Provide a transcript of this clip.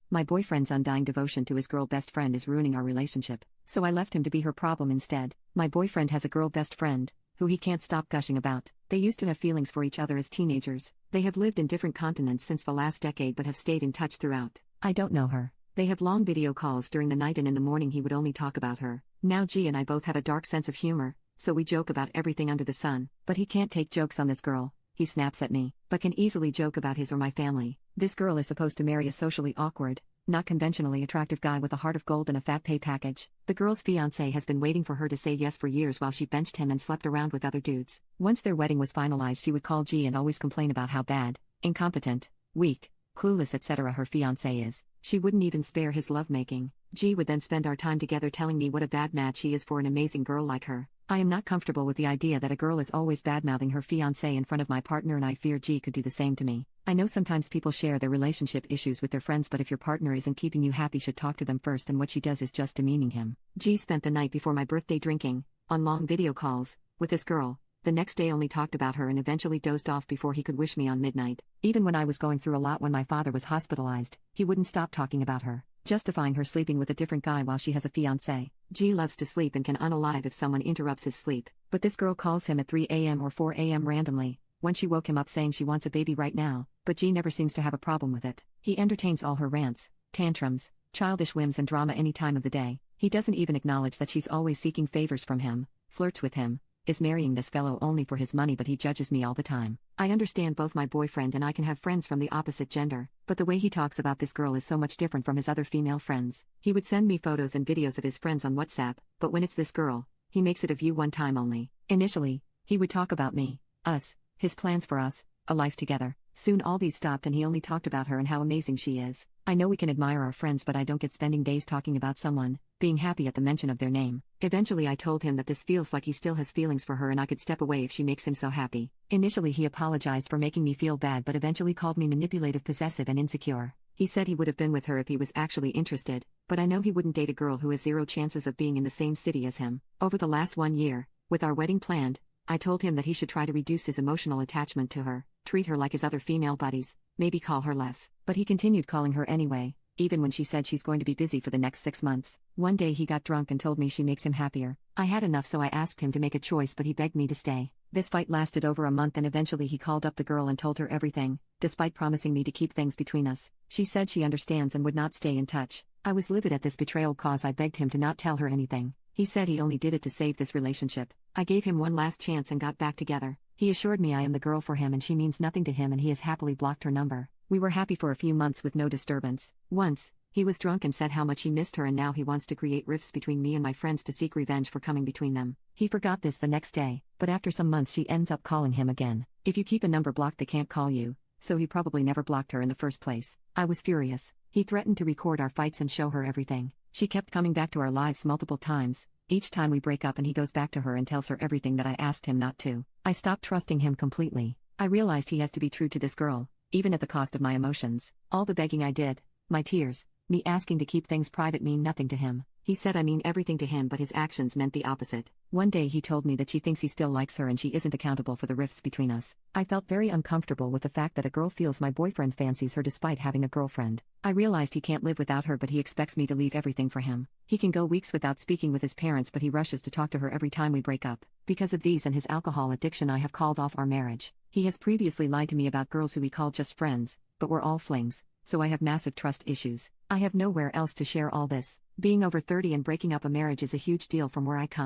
My boyfriend's undying devotion to his girl best friend is ruining our relationship, so I left him to be her problem instead. My boyfriend has a girl best friend, who he can't stop gushing about. They used to have feelings for each other as teenagers. They have lived in different continents since the last decade but have stayed in touch throughout. I don't know her. They have long video calls during the night, and in the morning he would only talk about her. Now G and I both have a dark sense of humor, so we joke about everything under the sun. But he can't take jokes on this girl. He snaps at me, but can easily joke about his or my family. This girl is supposed to marry a socially awkward, not conventionally attractive guy with a heart of gold and a fat pay package. The girl's fiancé has been waiting for her to say yes for years while she benched him and slept around with other dudes. Once their wedding was finalized, she would call G and always complain about how bad, incompetent, weak, clueless, etc. her fiancé is. She wouldn't even spare his lovemaking. G would then spend our time together telling me what a bad match he is for an amazing girl like her. I am not comfortable with the idea that a girl is always badmouthing her fiancé in front of my partner, and I fear G could do the same to me. I know sometimes people share their relationship issues with their friends, but if your partner isn't keeping you happy, you should talk to them first, and what she does is just demeaning him. G spent the night before my birthday drinking, on long video calls, with this girl. The next day only talked about her and eventually dozed off before he could wish me on midnight. Even when I was going through a lot when my father was hospitalized, he wouldn't stop talking about her, justifying her sleeping with a different guy while she has a fiancé. G loves to sleep and can unalive if someone interrupts his sleep, but this girl calls him at 3 a.m. or 4 a.m. randomly, when she woke him up saying she wants a baby right now, but G never seems to have a problem with it. He entertains all her rants, tantrums, childish whims and drama any time of the day. He doesn't even acknowledge that she's always seeking favors from him, flirts with him, is marrying this fellow only for his money, but he judges me all the time. I understand both my boyfriend and I can have friends from the opposite gender, but the way he talks about this girl is so much different from his other female friends. He would send me photos and videos of his friends on WhatsApp, but when it's this girl, he makes it a view one time only. Initially, he would talk about me, us, his plans for us, a life together. Soon all these stopped and he only talked about her and how amazing she is. I know we can admire our friends, but I don't get spending days talking about someone, being happy at the mention of their name. Eventually I told him that this feels like he still has feelings for her and I could step away if she makes him so happy. Initially he apologized for making me feel bad, but eventually called me manipulative, possessive and insecure. He said he would have been with her if he was actually interested, but I know he wouldn't date a girl who has zero chances of being in the same city as him. Over the last 1 year, with our wedding planned, I told him that he should try to reduce his emotional attachment to her, treat her like his other female buddies, maybe call her less. But he continued calling her anyway, even when she said she's going to be busy for the next 6 months. One day he got drunk and told me she makes him happier. I had enough, so I asked him to make a choice, but he begged me to stay. This fight lasted over a month and eventually he called up the girl and told her everything, despite promising me to keep things between us. She said she understands and would not stay in touch. I was livid at this betrayal cause I begged him to not tell her anything. He said he only did it to save this relationship. I gave him one last chance and got back together. He assured me I am the girl for him and she means nothing to him, and he has happily blocked her number. We were happy for a few months with no disturbance. Once, he was drunk and said how much he missed her, and now he wants to create rifts between me and my friends to seek revenge for coming between them. He forgot this the next day, but after some months she ends up calling him again. If you keep a number blocked they can't call you, so he probably never blocked her in the first place. I was furious. He threatened to record our fights and show her everything. She kept coming back to our lives multiple times. Each time we break up and he goes back to her and tells her everything that I asked him not to. I stopped trusting him completely. I realized he has to be true to this girl, even at the cost of my emotions. All the begging I did, my tears, me asking to keep things private mean nothing to him. He said I mean everything to him, but his actions meant the opposite. One day he told me that she thinks he still likes her and she isn't accountable for the rifts between us. I felt very uncomfortable with the fact that a girl feels my boyfriend fancies her despite having a girlfriend. I realized he can't live without her, but he expects me to leave everything for him. He can go weeks without speaking with his parents, but he rushes to talk to her every time we break up. Because of these and his alcohol addiction, I have called off our marriage. He has previously lied to me about girls who we call just friends, but were all flings, so I have massive trust issues. I have nowhere else to share all this. Being over 30 and breaking up a marriage is a huge deal from where I come.